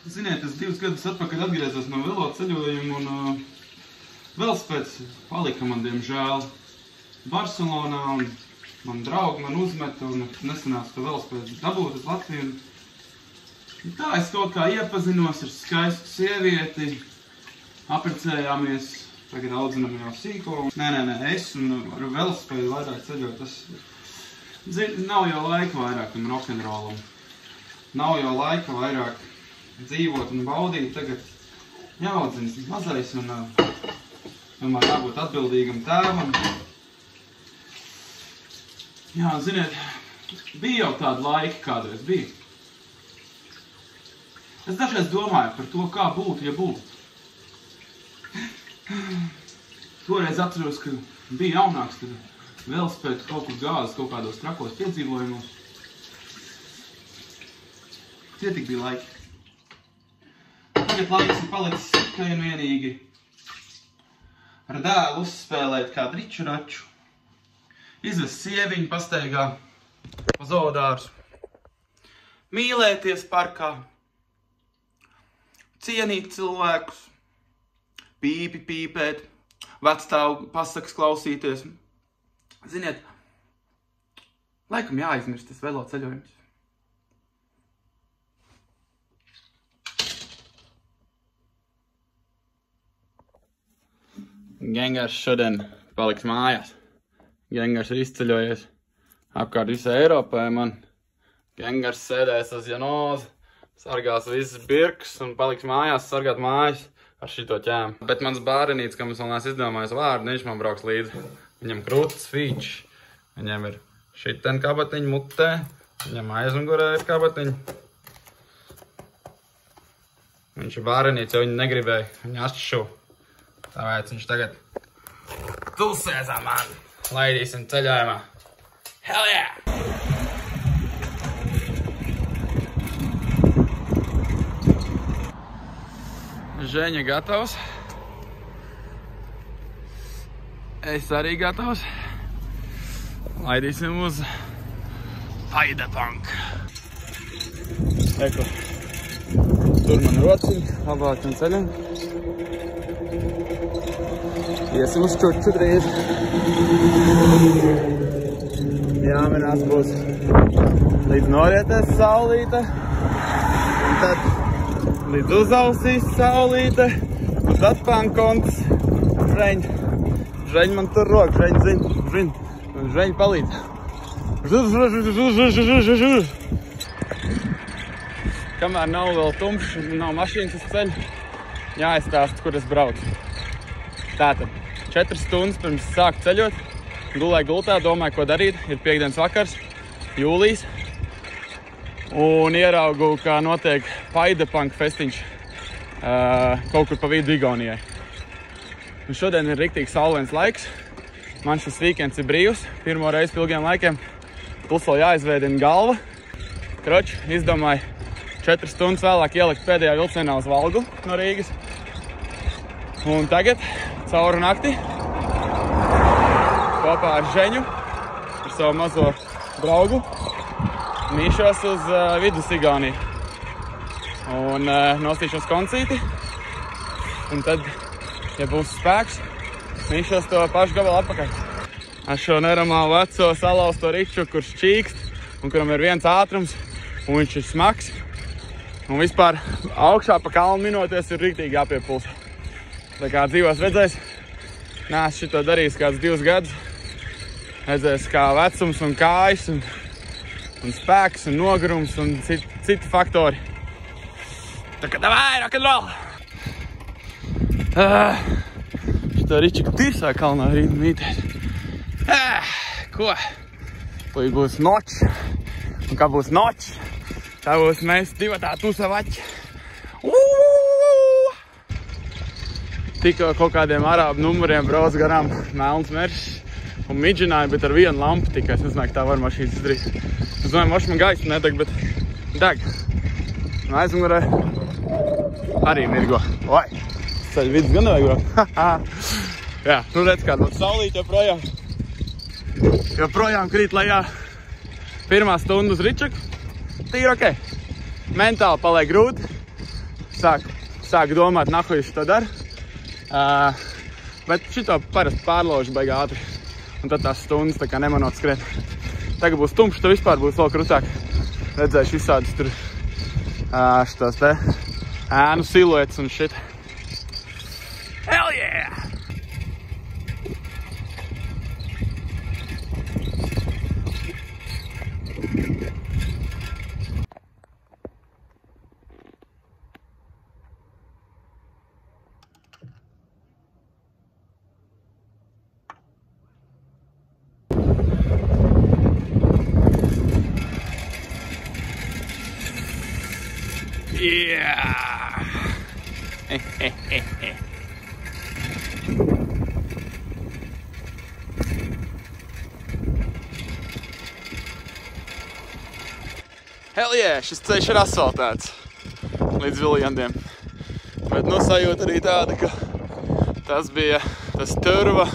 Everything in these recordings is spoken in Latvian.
Ziniet, es 2 gadus atpakaļ atgriezos no velo ceļojuma un velospēds palika man, diemžēl, Barcelonā un man draugi man uzmeta un nesanāca to velospēdu dabūt uz Latviju. Tā es kaut kā iepazinos ar skaistu sievieti, apprecējāmies, tagad audzinam jau sīko. Nē, es un ar velospēdu vairāk ceļot, tas nav jau laika vairāk tam rokenrolam. Nav jau laika vairāk dzīvot un baudīt, tagad jāaudzins mazais un man jābūt atbildīgam tēvam. Jā, ziniet, bija jau tāda laika, kādreiz bija. Es dažreiz domāju par to, kā būtu, ja būtu. Toreiz atceros, ka bija jaunāks, tad velospēdu kaut kur gāzes kaut kādos trakos piedzīvojumos. Tie tik bija laiki. Tagad laiks ir palicis tikai un vienīgi ar dēlu uzspēlēt kādu riču raču, izvest sieviņu pastaigā pa zoodārzu, mīlēties parkā, cienīt cilvēkus, pīpi pīpēt, vecstāvu pasakas klausīties. Ziniet, laikam jāizmirst tas velo ceļojums. Gengars šodien paliks mājās. Gengars ir izceļojies apkārt visai Eiropai. Man Gengars sēdēs uz Janoza, sargās visas birkas un paliks mājās sargāt mājas ar šito ķēmu. Bet mans bārenīts, kam es vēl neesmu izdomājis vārdu, viņš man brauks līdzi. Viņam krūtis fīčs. Viņam ir šiten kabatiņa mutē, viņam aizmugurē ir kabatiņa. Viņš ir bārenīts, jo viņi negribēja, viņi atšķu. Tāpēc viņš tagad tulsēs ar mani. Laidīsim ceļojumā. Hell yeah! Ženja gatavs. Es arī gatavs. Laidīsim uz Paidepank. Eko. Tur man rociņi, labāk un ceļam. Iesim uz čurču drīz. Jāmenās būs līdz norietēs saulīte. Un tad līdz uzausīs saulīte. Un tad pankonts. Žeņ man tur rok, žeņ zin. Un žeņ palīdz. Kamēr nav vēl tumšs un nav mašīnas uz ceļu, jāizstāst, kur es braucu. Tātad, 4 stundas pirms sāku ceļot, gulēju gultā, domāju, ko darīt. Ir piektdienas vakars, jūlijas. Un ieraugu, kā notiek Paidepank festiņš kaut kur pa vidu Igaunijai. Un šodien ir riktīgi saulains laiks. Man šis weekends ir brīvs, pirmo reizi ilgiem laikiem. Plus vēl jāizveidina galva. Kroč, izdomāju 4 stundas vēlāk ielikt pēdējā vilcienā uz Valgu no Rīgas. Un tagad cauru nakti kopā ar Ženju, ar savu mazo draugu, mīšos uz vidus Igauniju. Un nostīšos koncīti. Un tad, ja būs spēks, mīšos to pašu gabalu atpakaļ. Ar šo neramālu veco salauzto riču, kurš čīkst un kuram ir viens ātrums un viņš ir smags. Un vispār augšā pa kalnu minoties ir riktīgi jāpiepulsa. Tā kā dzīvos redzēs, neesmu šito darījis kāds 2 gadus. Redzēs kā vecums un kājas un spēks un nogurums un citi faktori. Tā kā davai, rock'n'roll! Šito riču tirsā kalnā rīt mītēs. Ko? Lai būs noč. Un kā būs noč, tā būs mēs divatā tusavaķi. Tikko kaut kādiem arābu numuriem brauc garām melns mežs un midžināja, bet ar vienu lampu tikai. Es nezināju, ka tā var mašīnas izdarīt. Es domāju, mašīna man gaisa nedeg, bet deg. Un aizmugurē arī mirgo. Oi, ceļu vidus gan nevajag braukt. Jā, nu redz kādu saulīt joprojām krīt lejā. Pirmā stunda uz ričaku, tīri ok. Mentāli paliek grūti, sāk domāt, nahuj es to daru. Bet šito parasti pārlaužu baigi ātri. Un tad tās stundas tā kā nemanot skriet. Tagad būs tumšs, tad vispār būs vēl krutāk. Redzēšu visādus tur šitos te ēnu siluetes un shit. Hell yeah! Yeah! Hell yeah! Šis ceļš ir asfaltēts līdz Viljandiem. Bet nu sajūta arī tāda, ka tas bija tas turva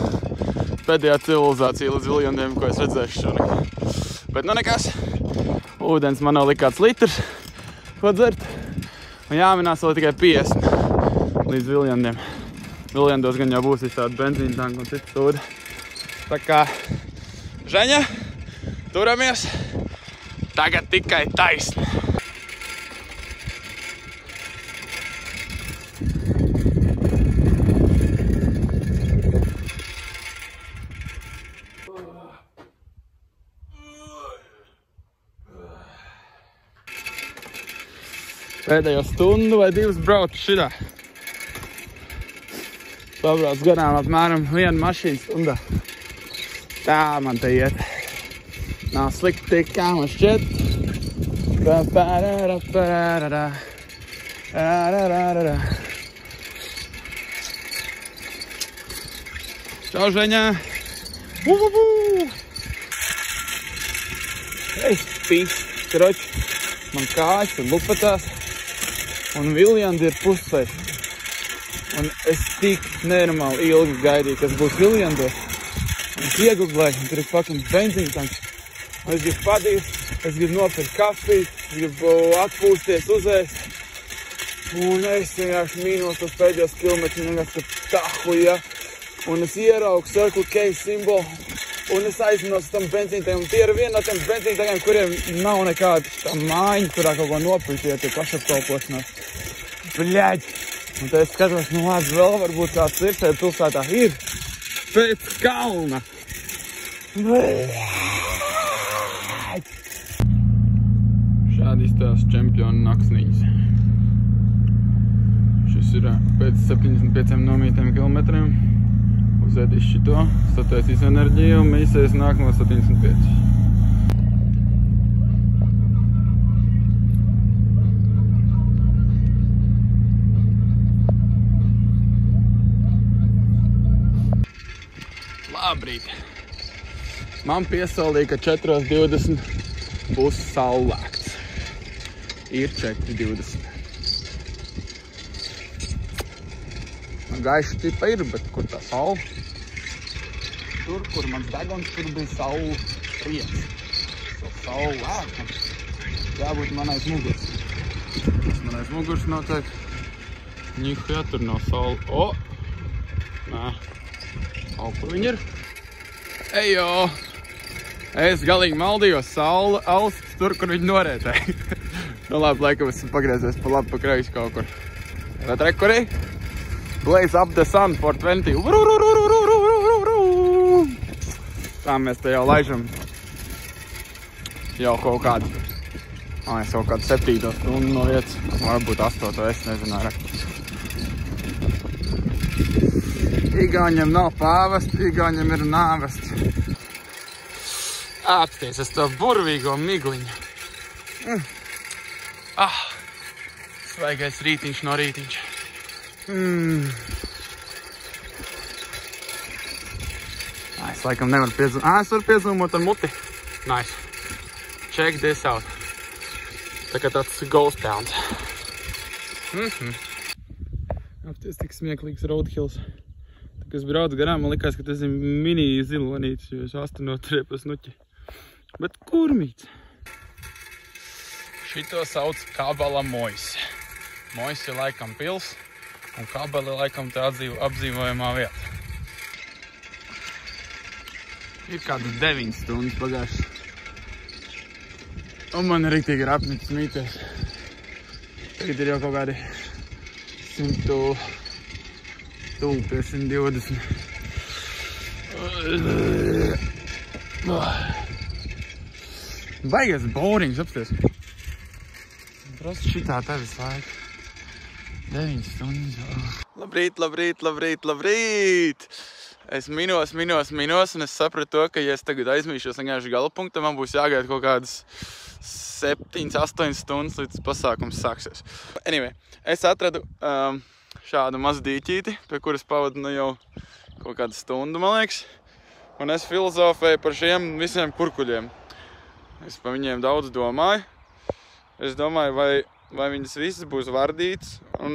pēdējā civilizācija līdz Viljandiem, ko es redzēšu šonakt. Bet nu nekas, ūdens man nav likāds litrs, ko dzert. Un jāminās vēl tikai 50 līdz Viljandiem. Viljandos gan jau būs visādi benzīna tanki un citu sūdi. Tā kā, Žeņa, turamies, tagad tikai taisni. Pēdējo stundu vai 2 braucu šitā. Pabrauc garām apmēram 1 mašīnu stundā. Tā man te iet. Nav slikti tik, kā man šķiet. Čau, Žeņā! Ei, pīs, kroči. Man kājas ir lupatās. Un Viljandi ir pusceļš. Un es tik nenormāli ilgi gaidīju, kas būs Viljandos. Un es ieguglēju, un tur ir fucking benzīna tanks. Un es gribu padīt, es gribu nopirkt kafiju, es gribu atpūsties, uzēst. Un es vienkārši mīnos tos pēdējos kilometrus, vienkārši tahuja. Un es ieraugu Circle K simbolu. Un es aizminos tam benzīntakiem. Un tie ir viena no tiem benzīntakiem, kuriem nav nekāda tā mājiņa, kurā kaut ko nopirkt, ja tie pašapkalpošanās. Bļaģ! Un tad es skatos, nu lāds vēl varbūt kāds ir šeit pilsētā. Ir pēc kalna. Bļaģ! Šādi izstās čempionu naksnīņas. Šis ir pēc 75 nomītiem kilometriem. Uzēdīs šito, sataisīs enerģiju un mīsēs nākamo 75. Labrīt! Man piesaldīja, ka 4:20 būs saulēkts. Ir 4:20. Gaiša tipa ir, bet kur tā saule? Tur, kur mans deguns, tur bija saule riets. Saule lēkam. Jābūt man aiz muguras. Man aiz muguras noteikti. Nihujā, tur nav saule. O! Nā. O, kur viņi ir? Ejo! Es galīgi maldījos. Saule austs tur, kur viņi norētēja. Nu labi, laikam esmu pagriezies pa labi pa kreisi kaut kur. Bet rekurī? Blaze up the sun for 20. Tā mēs te jau laižam jau kaut kādu. Es kaut kādu 7 stundu no vietas. Varbūt 8, es nezinu. Igauņiem nav pāvests, igauņiem ir nāvests. Apsties, es to burvīgo migliņu. Svaigais rītiņš no rītiņš. Es laikam nevaru piezūmot. Es varu piezūmot ar muti. Nice. Check this out. Tā kā tāds ghost towns. Apties tik smieklīgs roadhills. Tā kā es braucu garām, man likās, ka tas ir mini zilonītis, jo es astinoturēju pa snuķi. Bet kurmīts? Šito sauc Kabala Mois. Mojas ir laikam pils, un Kabeli laikam tā apdzīvojamā vieta. Ir kāda 9 stundas pagājušas. Un man riktīgi ir apnicis mīties. Tagad ir jau kaut kādi 120. Baigies borings apsties. Prosti šitā tevis laika. 9 stundas. Labrīt, labrīt, labrīt, labrīt! Es minos, un es sapratu to, ka ja es tagad aizmīšos vienkārši gala punktu, man būs jāgaida kaut kādas 7-8 stundas, līdz pasākums sāksies. Anyway, es atradu šādu mazu dīķīti, pie kuras pavadu jau kaut kādu stundu, man liekas. Un es filozofēju par šiem visiem kurkuļiem. Es par viņiem daudz domāju. Es domāju, vai viņas visas būs vardītas. Un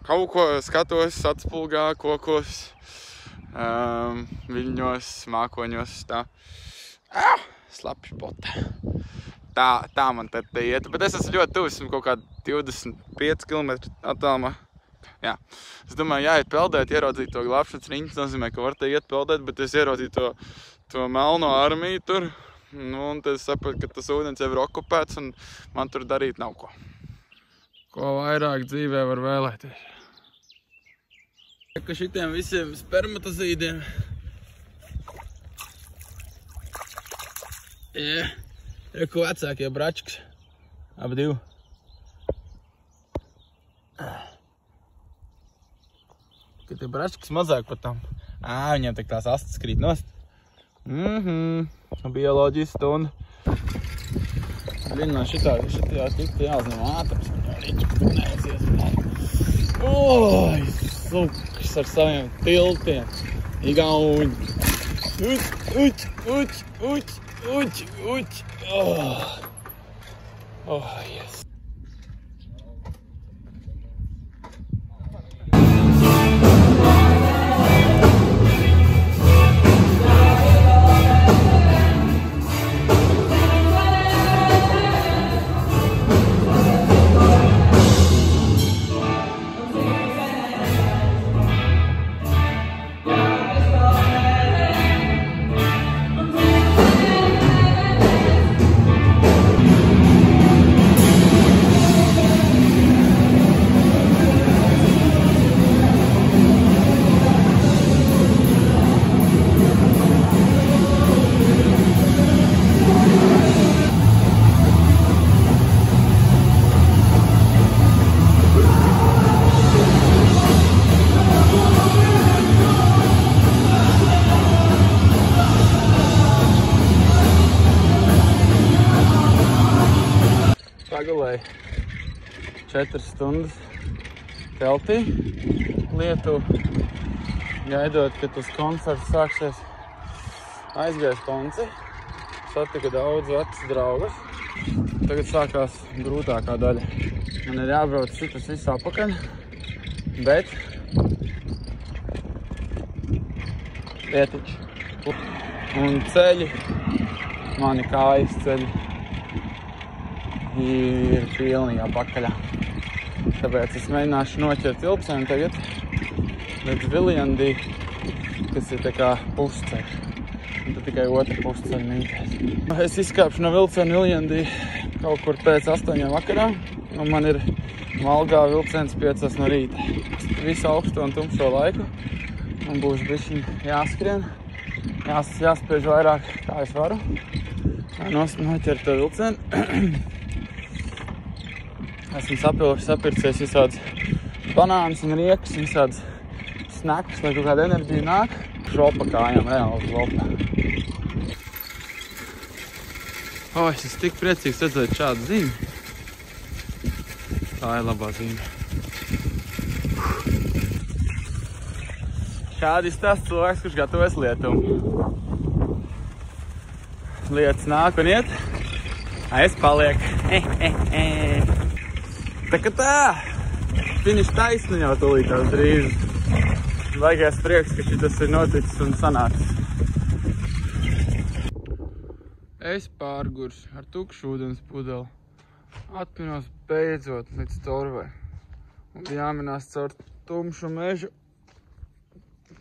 kaut ko skatos atspulgā, kokos, viļņos, mākoņos. Tā. Slapji pota. Tā man te iet. Bet es esmu ļoti tuvu, esmu kaut kādi 25 km attālumā. Jā. Es domāju, jāiet peldēt, ieraudzīt to glābšanas riņķi. Nozīmē, ka var te iet peldēt, bet es ieraudzīju to melno armiju tur. Nu, un tad es sapratu, ka tas ūdens jau ir okupēts un man tur darīt nav ko. Ko vairāk dzīvē var vēlēties. Ka šitiem visiem spermatozīdiem. Ir ko vecākie bračkas. Ap 2. Ka tie bračkas mazāk pat tam. Viņiem tak tās astas krīt nost. Bioloģijas stunda. Viņa no šitā jāuzņem ātrs. Oi, suks ar saviem tiltiem. Igauņi. Uć. Yes. Pagulēju 4 stundas teltī, Lietuvu, gaidot, ka tas koncerts sāksies. Aizgājis konci, satika daudz vecas draugas. Tagad sākās grūtākā daļa. Man ir jābrauc šitas visu apakaļ, bet pietiķi. Un ceļi, mani kājas ceļi, ir pilnīgi apakaļā. Tāpēc es mēģināšu noķert vilcienu tagad līdz Viljandī, kas ir tā kā pusceļš. Un tad tikai otra pusceļa mītēs. Es izkāpšu no vilciena Viljandī kaut kur pēc 8 vakarā, un man ir Valgā vilciens 5 no rīta. Visu augsto un tumšo laiku. Man būs bišķiņ jāskrien, jāspiež vairāk, kā es varu. Noķert to vilcienu. Esmu sapircies visādas banānas un riekas, visādas snacks, lai kaut kāda enerģija nāk. Šopa kājām reāli uz lopa. Es esmu tik priecīgs redzēt šādu zīmi. Tā ir labā zīme. Šādi izstāsta cilvēks, kurš gatavojas Lietuvu. Lietas nāk un iet, es palieku. Tā kā tā, finiš taisni jau tūlītās drīz. Baigais prieks, ka šitas ir noticis un sanācis. Es pārgurs ar tukšu ūdens pudeli. Atminos beidzot līdz torvai. Un bija jāminās caur tumšu mežu,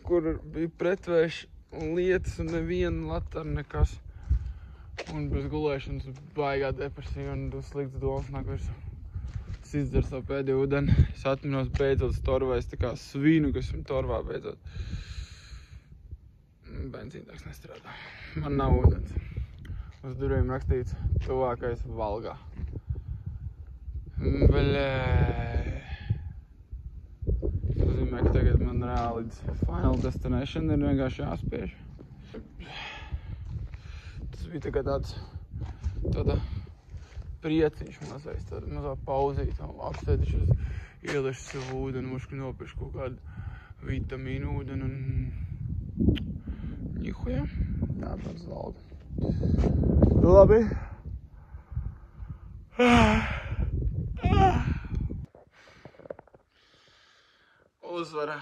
kur bija pretvējš un lietas un neviena latarna nekas. Un bez gulēšanas baigā depresija un slikts domas nāk virsū. Es izdzeru savu pēdējo ūdeni. Es atminos beidzot uz torvai. Es tā kā svinu, ka esmu torvā beidzot. Benzīntāks nestrādā. Man nav ūdens. Uz durvīm rakstīts tuvākais Valgā. Tas nozīmē, ka tagad man reāli līdz Final Destination ir vienkārši jāspiež. Tas bija tagad tāda prieciņš mazais, tāda mazā pauzīta. Apstēdišos, ielešu savu ūdeni, mušku nopiršu kaut kādu vitamīnu ūdeni un ņihuja. Jā, pēc Valga. Labi. Uzvara.